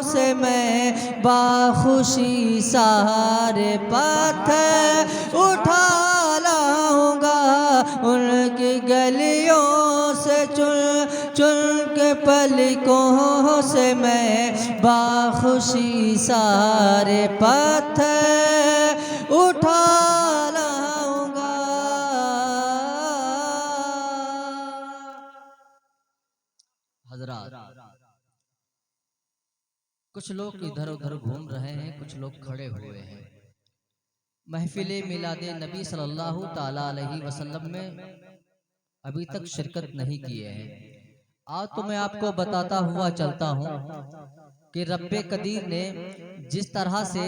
से मैं बाखुशी सारे पत्थर उठा लाऊंगा, उनकी गलियों से चुन चुन के पलकों से मैं बाखुशी सारे पत्थर उठा लाऊंगा। हजरात, कुछ लोग इधर उधर घूम रहे हैं, कुछ लोग खड़े हुए हैं। महफिले मिलादे नबी सल्लल्लाहु ताला अलैहि वसल्लम में अभी तक शिरकत नहीं किए हैं। आज तो मैं आपको बताता हुआ चलता हूँ कि रब्बे कदीर ने जिस तरह से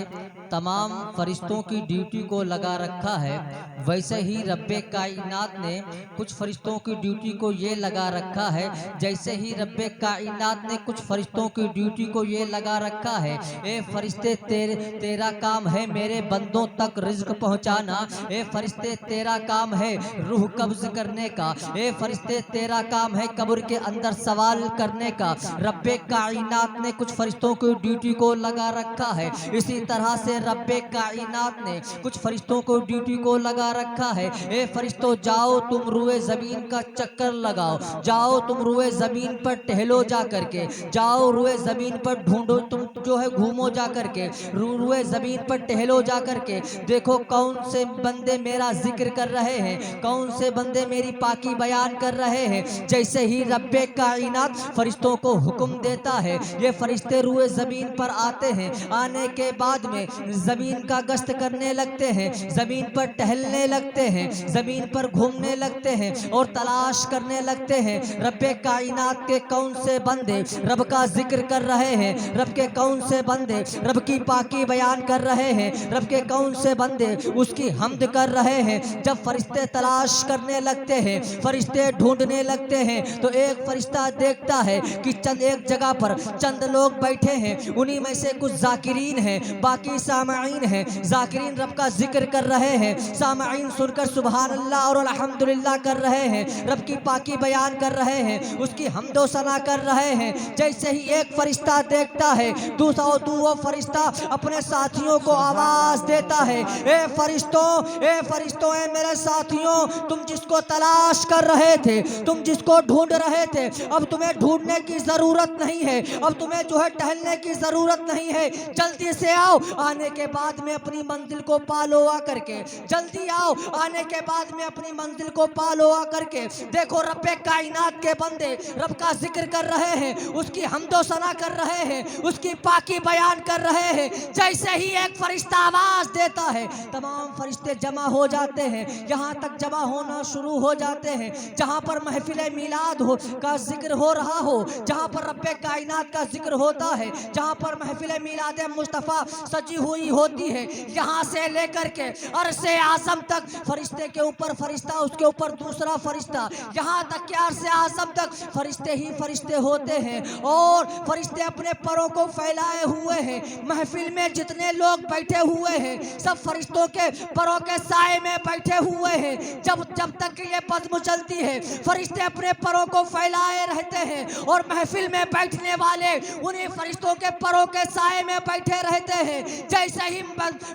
तमाम फरिश्तों की ड्यूटी को लगा रखा है, वैसे ही रब्बे कायनात ने कुछ फरिश्तों की ड्यूटी को ये लगा रखा है, जैसे ही रब्बे कायनात ने कुछ फरिश्तों की ड्यूटी को ये लगा रखा है। ए फरिश्ते तेरा काम है मेरे बंदों तक रिज्क पहुंचाना। ए फरिश्ते तेरा काम है रूह कब्ज करने का। ए फरिश्ते तेरा काम है कब्र के अंदर सवाल करने का। रब्बे कायनात ने कुछ फरिश्तों की ड्यूटी को लगा रखा है। इसी तरह से रब्बे कायनात ने कुछ फरिश्तों को ड्यूटी को लगा रखा है। ए फरिश्तों, जाओ तुम रुए जमीन का चक्कर लगाओ, जाओ तुम रुए जमीन पर टहलो जा करके, जाओ रुए जमीन पर ढूंढो, तुम जो है घूमो जा करके, रुए जमीन पर टहलो जा करके, देखो कौन से बंदे मेरा जिक्र कर रहे हैं, कौन से बंदे मेरी पाकी बयान कर रहे हैं। जैसे ही रब्बे कायनात फरिश्तों को हुक्म देता है, ये फरिश्ते रुए जमीन पर आते हैं। आने के बाद में जमीन का गश्त करने लगते हैं, जमीन पर टहलने लगते हैं, जमीन पर घूमने लगते हैं और तलाश करने लगते हैं रब्बे कायनात के कौन से बंदे रब का जिक्र कर रहे हैं, रब के कौन से बंदे रब की पाकी बयान कर रहे हैं, रब के कौन से बंदे उसकी हम्द कर रहे हैं। जब फरिश्ते तलाश करने लगते हैं, फरिश्ते ढूंढने लगते हैं, तो एक फरिश्ता देखता है कि चंद एक जगह पर चंद लोग बैठे हैं, उन्हीं में से कुछ जाकिरीन हैं, बाकी सामाईन हैं। जाकिरीन रब का जिक्र कर रहे हैं, सामाईन सुनकर सुभान अल्लाह और अल्हम्दुलिल्लाह कर रहे हैं, रब की पाकी बयान कर रहे हैं, उसकी हम्दो सना कर रहे हैं। जैसे ही एक फरिश्ता देखता है, दूसरा वो फरिश्ता अपने साथियों को आवाज देता है, ए फरिश्तों, ए मेरे साथियों, तुम जिसको तलाश कर रहे थे, तुम जिसको ढूंढ रहे थे, अब तुम्हें ढूंढने की जरूरत नहीं है, अब तुम्हें जो है टहलने की जरूरत नहीं है, जल्दी से आओ। आने के बाद में अपनी मंजिल को पालो आ करके, जल्दी आओ। आने के बाद में अपनी मंजिल को पालो आ करके देखो रब्बे कायनात के बंदे रब का जिक्र कर रहे हैं, उसकी हम्दो सना कर रहे हैं, उसकी पाकी बयान कर रहे हैं। जैसे ही एक फरिश्ता आवाज देता है, तमाम फरिश्ते जमा हो जाते हैं, यहाँ तक जमा होना शुरू हो जाते हैं जहाँ पर महफिल मिलाद हो का जिक्र हो रहा हो, जहाँ पर रब्बे कायनात का जिक्र होता है, जहाँ पर महफिल मिलाद मुस्तफ़ा सजी हुई होती है। यहाँ से लेकर के अरसे आज़म तक फरिश्ते के ऊपर फरिश्ता, उसके ऊपर दूसरा फरिश्ता, यहाँ तक कि अरसे आज़म तक फरिश्ते ही फरिश्ते होते हैं और फरिश्ते अपने परों को फैलाए हुए हैं। महफिल में जितने लोग बैठे हुए हैं, सब फरिश्तों के परों के साए में बैठे हुए हैं। जब तक ये बज़्म चलती है, फरिश्ते अपने परों को फैलाए रहते हैं और महफिल में बैठने वाले उन्हीं फरिश्तों के परों के साए में बैठे रहते हैं। जैसे ही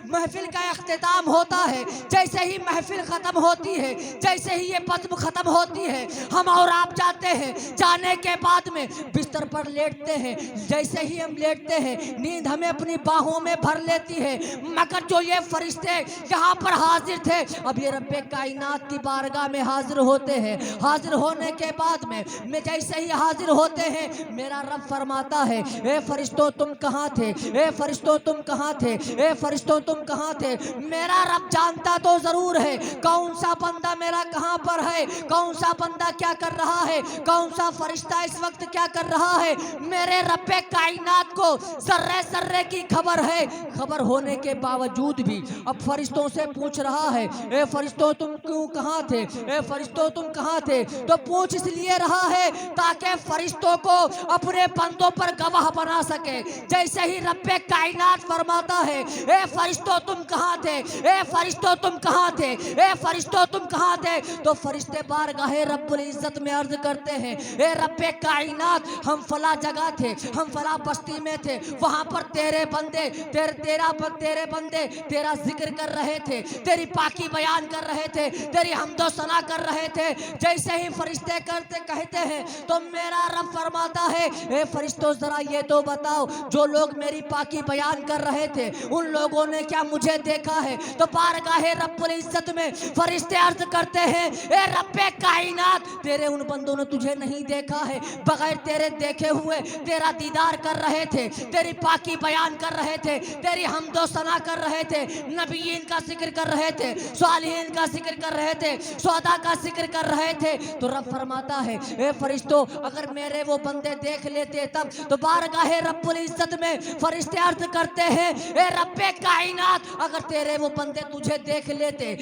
महफिल का इख्तिताम होता है, जैसे ही महफिल खत्म होती है, जैसे ही ये बज़्म खत्म होती है, हम और आप जाते हैं। जाने के बाद में बिस्तर पर लेटते हैं, जैसे ही हम लेटते हैं, नींद हमें अपनी बाहों में भर लेती है। मगर जो ये फरिश्ते यहाँ पर हाजिर थे, अब ये रब्बे कायनात की बारगाह में हाजिर होते हैं। हाजिर होने के बाद में जैसे ही हाजिर होते हैं, मेरा रब फरमाता है, ए फरिश्तों तुम कहाँ थे, ए फरिश्तों तुम कहाँ थे, ए फरिश्तों तुम कहाँ थे। मेरा रब जानता तो जरूर है कौन सा बंदा मेरा कहाँ पर है, कौन सा बंदा क्या कर रहा है, कौन सा फरिश्ता इस वक्त क्या कर रहा है। मेरे रब्बे कायनात को सर्रे सर्रे की खबर है। खबर होने के बावजूद भी अब फरिश्तों से पूछ रहा है, ए फरिश्तों तुम क्यों कहाँ थे, ए फरिश्तों तुम कहाँ थे। तो पूछ इसलिए रहा है ताकि फरिश्तों को अपने बंदों पर गवाह बना सके। जैसे ही रब्बे रब्बे कायनात फरमाता है, ए फरिश्तों तुम कहाँ थे, ए फरिश्तों तुम कहाँ थे, ए फरिश्तों तुम कहाँ थे। तो फरिश्ते बारगाहे रब्बुल इज्जत में अर्ज करते हैं, ए रब्बे कायनात हम फला जगह थे, हम फला बस्ती में थे, वहां पर तेरे बंदे तेरे बंदे तेरा जिक्र कर रहे थे, तेरी पाकी बयान कर रहे थे, तेरी हमदो सना कर रहे थे। जैसे ही फरिश्ते कहते हैं तो मेरा रब फरमाता है, ए फरिश्तों जरा ये तो बताओ, जो लोग मेरी पाकी बयान कर रहे थे उन लोगों ने क्या मुझे देखा है। तो बारगाहे रब्बुल इज्जत में फरिश्ते अर्ज करते हैं, ए रब्बे कायनात तेरे उन बंदों ने तुझे नहीं देखा है, बगैर तेरे देखे हुए तेरा दीदार कर रहे थे, तेरी पाकी बयान कर रहे थे, तेरी हमदो सना कर रहे थे, नबीयीन का जिक्र कर रहे थे, सालिहीन का जिक्र कर रहे थे, सौदा का जिक्र कर रहे थे। तो रब फरमाता है, ए फरिश्तों अगर मेरे वो बंदे देख लेते तब। तो बारगाहे रब्बुल इज्जत में फरिश्ते अर्ज करते हैं, ए रब्बे कायनात अगर तेरे वो बंदे तुझे देख लेते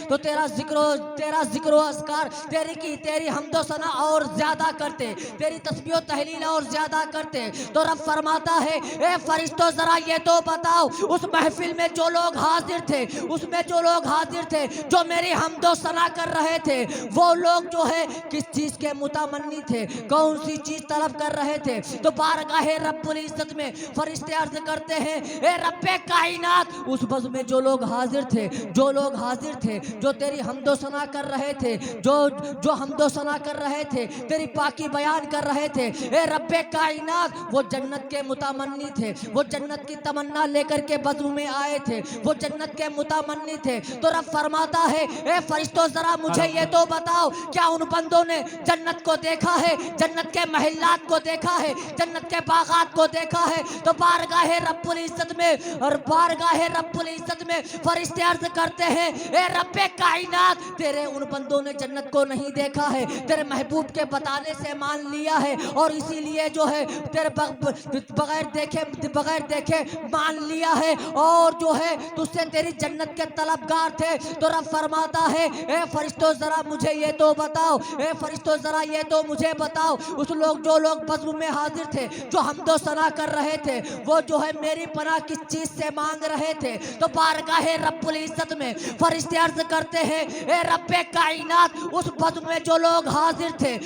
तो तेरा जिक्र अस्कार तेरी हमदो सना और ज्यादा करते, तेरी तस्बीह तहलील और ज्यादा करते। तो रब फरमाता है, ए फरिश्तों जरा ये तो बताओ, उस महफिल में जो लोग हाजिर थे, जो मेरी हमदो सना कर रहे थे, वो लोग जो है किस चीज के मुतमन्नी थे, कौन सी चीज तलब कर रहे थे। तो बारगाहे रब्बुल इज्जत में फरिश्ते अर्ज करते हैं, ए रब्बे कायनात उस बज़ में जो लोग हाजिर थे, जो तेरी हमदो सना कर रहे थे, जो हमदो सना कर रहे थे, तेरी पाकी बयान कर रहे थे, ए रब्बे कायनात वो जन्नत के मुतमन्नी थे, वो जन्नत की तमन्ना लेकर के बज़ में आए थे, वो जन्नत के मुतमन्नी थे। तो रब फरमाता है, ए फरिश्तों जरा मुझे ये तो बताओ, क्या उन बंदों ने जन्नत को देखा है, जन्नत के महल्लात को देखा है, जन्नत के बागात को देखा है। तो बारगाहे रब्बुल इज्जत में फरिश्ते अर्ज करते हैं, ए रब्बे कायनात तेरे उन बंदों ने जन्नत को नहीं देखा है, तेरे महबूब के बताने से मान लिया है, और इसीलिए जो है तेरे बगैर देखे मान लिया है, और जो है तुझसे तेरी जन्नत के तलबगार थे। तो रब फरमाता है, ए फरिश्तों जरा मुझे ये तो बताओ, जो लोग बज़्म में हाजिर थे, जो हमदो सना कर रहे थे, वो जो है मेरी पनाह किस चीज से मांग रहे थे। तो बारगाहे रब्बुल इज्जत में फरिश्ते अर्ज करते हैं, ए रब्बे कायनात उस बज़्म में जो लोग हाजिर थे,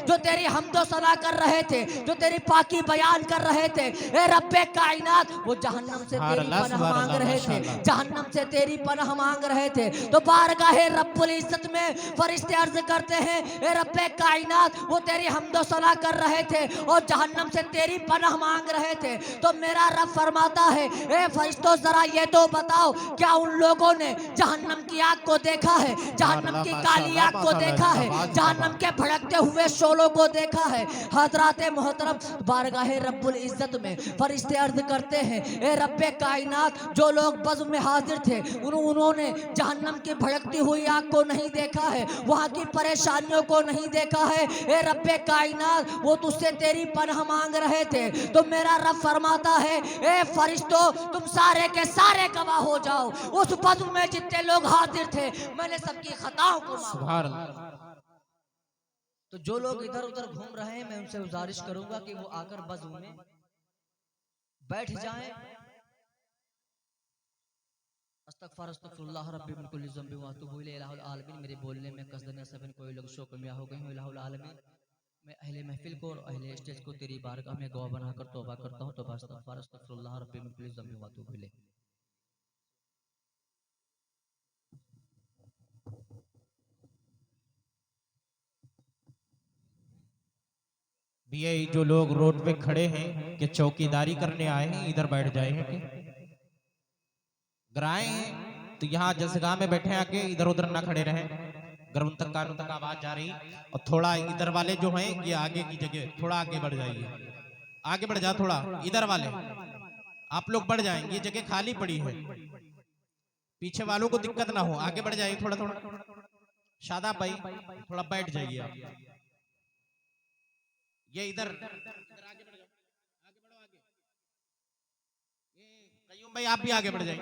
जो तेरी हमदो सना कर रहे थे, जो तेरी पाकी बयान कर रहे थे, ए रब्बे कायनात वो जहन्नम से तेरी पनाह मांग रहे थे, जहन्नम से तेरी पनाह मांग रहे थे। तो बारगाहे रब्बुल इज्जत में फरिश्ते अर्ज करते हैं, ए रब्बे कायनात वो तेरी हमदो सना कर रहे थे और जहन्नम से तेरी पनाह मांग रहे थे। तो मेरा रब फरमाता है, ए फरिश्तों जरा ये तो बताओ, क्या उन लोगों ने जहन्नम की आग को देखा है, जहन्नम की काली आग को देखा है, जहन्नम के भड़कते हुए शोलों को देखा है। हजरात मोहतरम बारगाहे रब्बुल इज्जत में फरिश्ते अर्ज करते हैं, ए रब्बे कायनात जो लोग बज़्म में हाजिर थे, उन्होंने जहन्नम की भड़कती हुई आग को नहीं देखा है, वहां की परेशानियों को नहीं देखा है। ए रब्बे कायनात वो तुझसे तेरी पनाह मांग रहे थे। तो मेरा रब फरमाता है, ए फरिश्तों तुम सारे के सारे गवाह हो जाओ, उस बज़्म में जितने लोग हाजिर थे मैंने सबकी खताओं को माफ। तो जो लोग इधर उधर घूम रहे हैं मैं उनसे गुजारिश करूंगा कि वो आकर बज़्म में बैठ जाएं। अस्तगफिरुल्लाह रब्बी मिन कुल्लि ज़ंबि व अतूबु इलैहि इलाहुल आलमीन। मेरे बोलने में कसदन सबन कोई लोग शोकमिया हो गए हैं इलाहुल आलमीन। मैं अहले महफिल को और अहले स्टेज को तेरी बारगाह में गवाह बनाकर तौबा करता हूं। तौबा अस्तगफिरुल्लाह रब्बी मिन कुल्लि ज़ंबि व अतूबु इलैहि। भैया ये जो लोग रोड पे खड़े हैं कि चौकीदारी करने आए हैं इधर बैठ जाए हैं कि ग्राए हैं तो यहाँ जसगाह में बैठे आके इधर उधर ना खड़े रहे। गर्म तक कानों तक आवाज जा रही और थोड़ा इधर वाले जो हैं ये आगे की जगह थोड़ा आगे बढ़ जाइए, आगे बढ़ जा थोड़ा, इधर वाले आप लोग बढ़ जाएंगे, ये जगह खाली पड़ी है, पीछे वालों को दिक्कत ना हो, आगे बढ़ जाइए थोड़ा थोड़ा। शादाब भाई थोड़ा बैठ जाइए आप, ये इधर आगे बढ़ जाओ, आगे बढ़ो आगे, ये कयूम भाई आप भी आगे बढ़ जाइए।